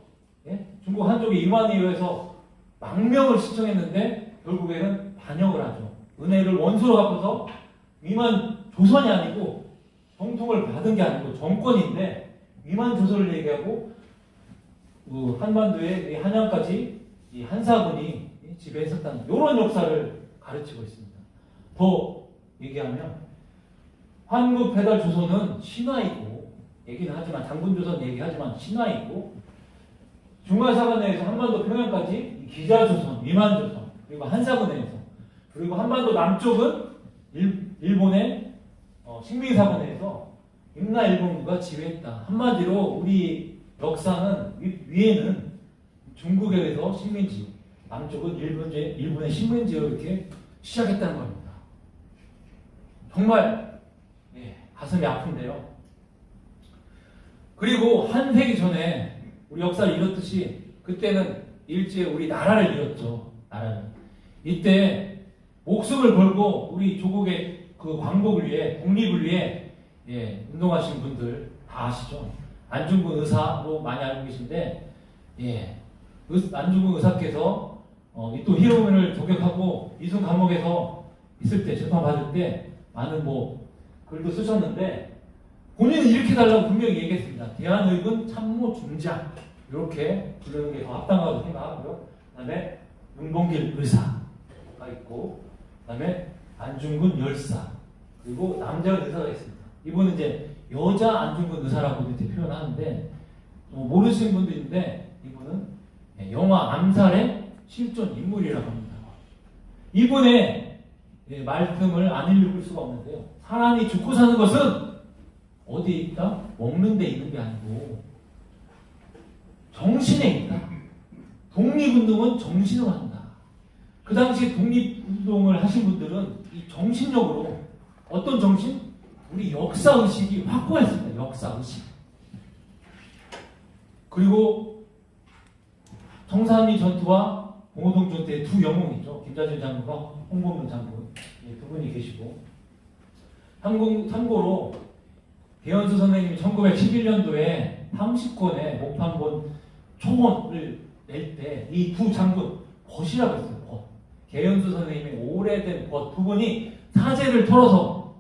중국 한족의 위만에 의해서 망명을 신청했는데 결국에는 반역을 하죠. 은혜를 원수로 갚아서 위만 조선이 아니고 정통을 받은 게 아니고 정권인데 위만 조선을 얘기하고 한반도의 한양까지 이 한사군이 지배했었다는 이런 역사를 가르치고 있습니다. 더 얘기하면 한국 배달 조선은 신화이고 얘기는 하지만 당군 조선 얘기하지만 신화이고 중화사관에서 한반도 평양까지 기자 조선, 위만 조선 그리고 한사군에서 그리고 한반도 남쪽은 일본의 식민사관에서 임나 일본군가 지배했다. 한마디로 우리 역사는 위에는 중국에 의해서 식민지, 남쪽은 일본의 식민지로 이렇게 시작했다는 겁니다. 정말 가슴이 아픈데요. 그리고 한 세기 전에 우리 역사를 잃었듯이 그때는 일제에 우리 나라를 잃었죠. 나라를. 이때 목숨을 걸고 우리 조국의 그 광복을 위해 독립을 위해 운동하신 분들 다 아시죠? 안중근 의사로 많이 알고 계신데 안중근 의사께서 또 히로민을 저격하고 이순 감옥에서 있을 때 재판받을 때 많은 글도 쓰셨는데 본인은 이렇게 달라고 분명히 얘기했습니다. 대한의군 참모 중장 이렇게 부르는 게 더 합당하다고 생각하고요. 그 다음에 윤봉길 의사가 있고 그 다음에 안중근 열사 그리고 남자 의사가 있습니다. 이분은 이제 여자 안중근 의사라고 이렇게 표현하는데 모르시는 분도 있는데 이분은 영화 암살의 실존 인물이라고 합니다. 이분의 말씀을 안 읽을 수가 없는데요. 사람이 죽고 사는 것은 어디에 있다? 먹는 데 있는 게 아니고 정신에 있다. 독립운동은 정신으로 한다. 그 당시 독립운동을 하신 분들은 이 정신력으로 어떤 정신? 우리 역사의식이 확고했습니다. 역사의식. 그리고 청산리 전투와 봉오동 전투의 두 영웅이죠. 김자진 장군과 홍범근 장군 두 분이 계시고, 참고로 배현수 선생님이 1911년도에 30권의 목판본 초본을 낼 때 이 두 장군 벗이라고 했어요. 벗. 개현수 선생님의 오래된 벗 두 분이 사제를 털어서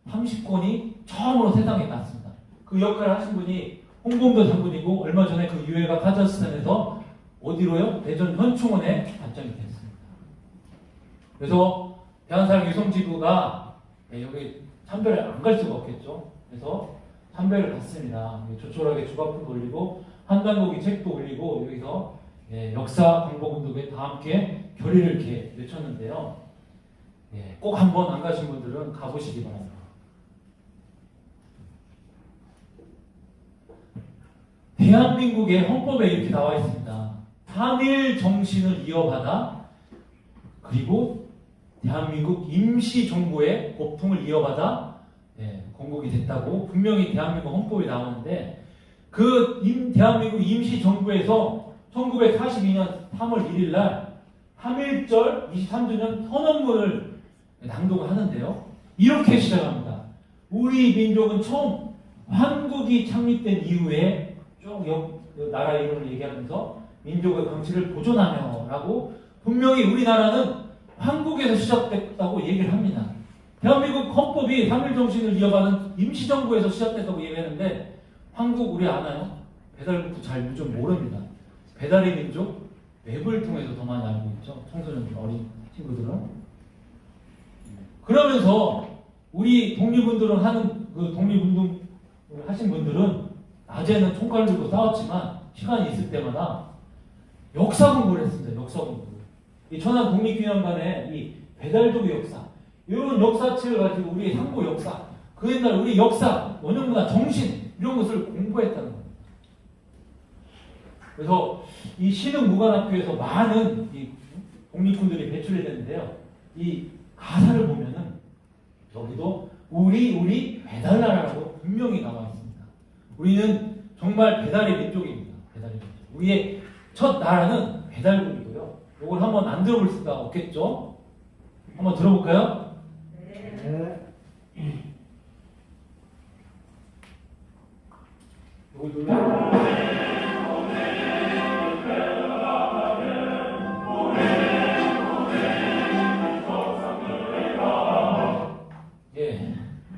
30권이 처음으로 세상에 났습니다. 그 역할을 하신 분이 홍범도 장군이고, 얼마 전에 그 유해가 카자흐스탄에서 어디로요? 대전 현충원에 발전이 됐습니다. 그래서 대한사랑 유성지구가 여기 참배를 안 갈 수가 없겠죠. 그래서 참배를 갔습니다. 조촐하게 주박도 올리고 한단고기 책도 올리고 여기서 역사 광복운동에 다 함께 결의를 이렇게 외쳤는데요. 꼭 한번 안 가신 분들은 가보시기 바랍니다. 대한민국의 헌법에 이렇게 나와 있습니다. 3일 정신을 이어받아, 그리고 대한민국 임시정부의 고통을 이어받아 건국이 됐다고 분명히 대한민국 헌법에 나오는데, 그 대한민국 임시정부에서 1942년 3월 1일 날 3.1절 23주년 선언문을 낭독을 하는데요. 이렇게 시작합니다. 우리 민족은 처음 한국이 창립된 이후에 쭉 나라 이름을 얘기하면서 민족의 강치를 보존하며 라고 분명히 우리나라는 한국에서 시작됐다고 얘기를 합니다. 대한민국 헌법이 3.1 정신을 이어가는 임시정부에서 시작됐다고 얘기하는데, 한국 우리 아나요? 배달국도 잘 좀 모릅니다. 배달의 민족 웹을 통해서 더 많이 알고 있죠. 청소년 어린 친구들은. 그러면서 우리 독립운동을 하는 그 독립운동을 하신 분들은 낮에는 총칼 들고 싸웠지만 시간이 있을 때마다 역사 공부를 했습니다. 역사 공부. 이 천안 독립기념관의 이 배달도구 역사, 이런 역사책을 가지고 우리의 상고 역사, 그 옛날 우리 역사, 원형문화, 정신 이런 것을 공부했다는 겁니다. 그래서 이 신흥무관학교에서 많은 이 독립군들이 배출이 되는데요. 이 가사를 보면은 여기도 우리 배달나라라고 분명히 나와 있습니다. 우리는 정말 배달의 민족입니다. 배달의 민족. 우리의 첫 나라는 배달국이고요. 이걸 한번 안 들어볼 수가 없겠죠? 한번 들어볼까요? 네. 이걸 눌러요.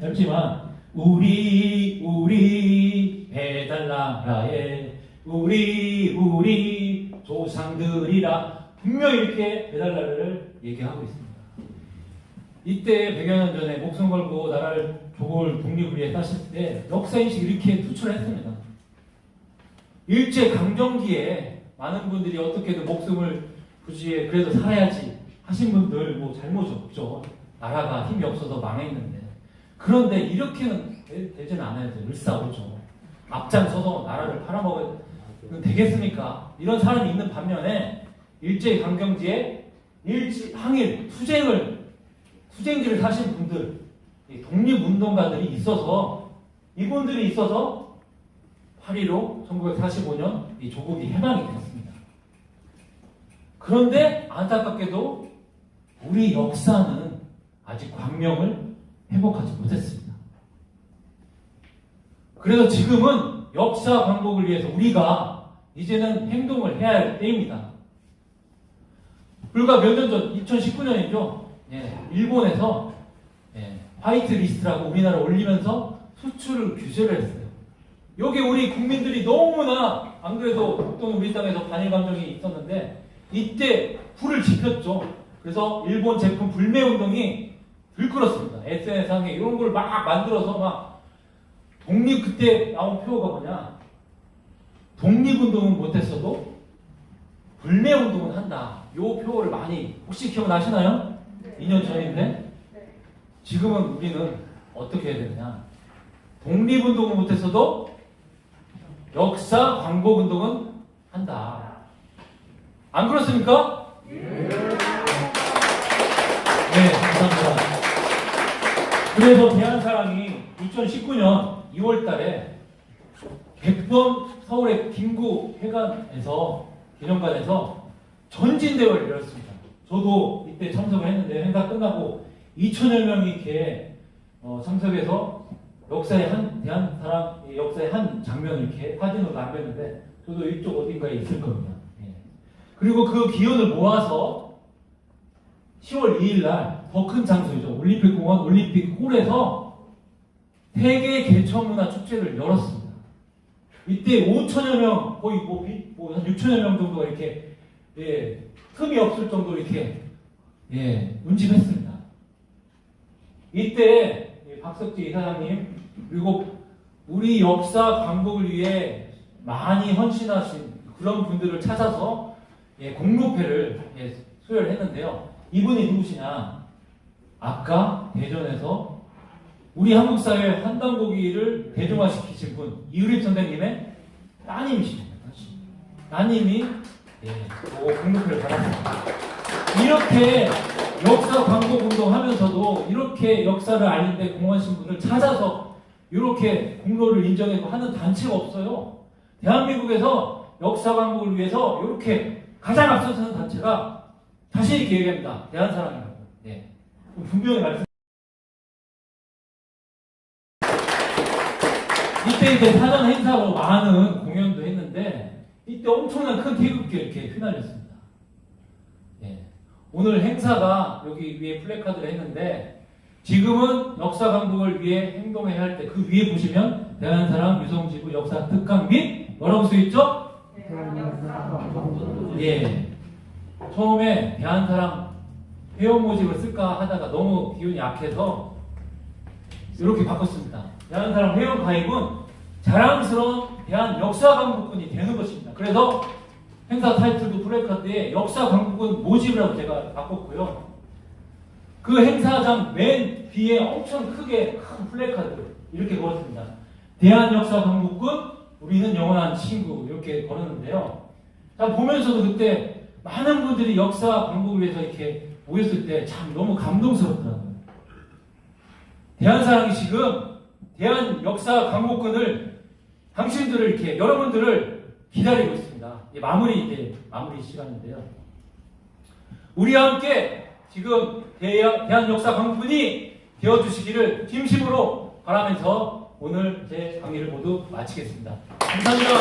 짧지만 우리 배달나라에 우리 조상들이라 분명히 이렇게 배달나라를 얘기하고 있습니다. 이때 100여 년 전에 목숨 걸고 나라를 조국을 독립을 위해 따실 때 역사인식을 이렇게 투철했습니다. 일제강점기에 많은 분들이 어떻게든 목숨을 굳이 그래도 살아야지 하신 분들 뭐 잘못이 없죠. 나라가 힘이 없어서 망했는데. 그런데 이렇게는 되지는 않아야 돼요. 을사오죠. 앞장서서 나라를 팔아먹으면 되겠습니까? 이런 사람이 있는 반면에 일제강점기에 항일, 투쟁지를 사신 분들, 독립운동가들이 있어서, 이분들이 있어서 8.15 1945년 이 조국이 해방이 되었습니다. 그런데 안타깝게도 우리 역사는 아직 광명을 회복하지 못했습니다. 그래서 지금은 역사 광복을 위해서 우리가 이제는 행동을 해야 할 때입니다. 불과 몇 년 전, 2019년이죠. 일본에서 화이트 리스트라고 우리나라 올리면서 수출을 규제를 했어요. 여기 우리 국민들이 너무나, 안 그래도 북동 우리 땅에서 반일 감정이 있었는데 이때 불을 지폈죠. 그래서 일본 제품 불매 운동이 들끓었습니다. SNS상에 이런 걸 막 만들어서 막 독립, 그때 나온 표어가 뭐냐, 독립운동은 못했어도 불매운동은 한다. 이 표어를 많이 혹시 기억나시나요? 2년 전인데 지금은 우리는 어떻게 해야 되느냐, 독립운동은 못했어도 역사 광복운동은 한다. 안 그렇습니까? 네, 감사합니다. 그래서 대한사랑이 2019년 2월 달에 100번 서울의 김구 회관에서 기념관에서 전진대회를 열었습니다. 저도 이때 참석을 했는데 행사 끝나고 2천여 명이 이렇게 참석해서 역사의 대한 사람 역사의 한 장면을 이렇게 사진으로 남겼는데 저도 이쪽 어딘가에 있을 겁니다. 예. 그리고 그 기운을 모아서 10월 2일 날 더 큰 장소이죠. 올림픽공원 올림픽홀에서 세계 개천문화 축제를 열었습니다. 이때 5천여 명, 거의 한 6천여 명 정도가 이렇게 틈이 없을 정도로 이렇게 운집했습니다. 이때 박석재 이사장님 그리고 우리 역사 광복을 위해 많이 헌신하신 그런 분들을 찾아서 공로패를 수여했는데요. 이분이 누구시냐? 아까 대전에서 우리 한국 사회 한단고기를 대중화시키신 분 이의립 선생님의 따님이십니다. 따님이 공로패를 받았습니다. 이렇게 역사 광복 운동하면서도 이렇게 역사를 알리는데 공헌하신 분을 찾아서 이렇게 공로를 인정하고 하는 단체가 없어요. 대한민국에서 역사 광복을 위해서 이렇게 가장 앞서서는 단체가 자신 있게 얘기합니다. 대한사랑이라고. 분명히 말씀. 이때 이제 사전 행사로 많은 공연도 했는데 이때 엄청난 큰 태극기 이렇게 휘날렸습니다. 오늘 행사가 여기 위에 플래카드를 했는데 지금은 역사 강복을 위해 행동해야 할 때 그 위에 보시면 대한사랑 유성지구 역사 특강 및 뭐라고 써있죠? 처음에 대한사랑 회원 모집을 쓸까 하다가 너무 기운이 약해서 이렇게 바꿨습니다. 대한사랑 회원 가입은 자랑스러운 대한 역사 강복군이 되는 것입니다. 그래서 행사 타이틀도 플래카드에 역사 강복군 모집이라고 제가 바꿨고요. 그 행사장 맨 뒤에 엄청 크게 큰 플래카드 이렇게 걸었습니다. 대한 역사 강복군 우리는 영원한 친구 이렇게 걸었는데요. 자, 보면서도 그때 많은 분들이 역사 광복을 위해서 이렇게 모였을 때 참 너무 감동스럽더라고요. 대한사랑이 지금 대한 역사 광복군을 당신들을 이렇게 여러분들을 기다리고 있습니다. 마무리 시간인데요. 우리와 함께 지금 대한 역사 광복군이 되어주시기를 진심으로 바라면서 오늘 제 강의를 모두 마치겠습니다. 감사합니다.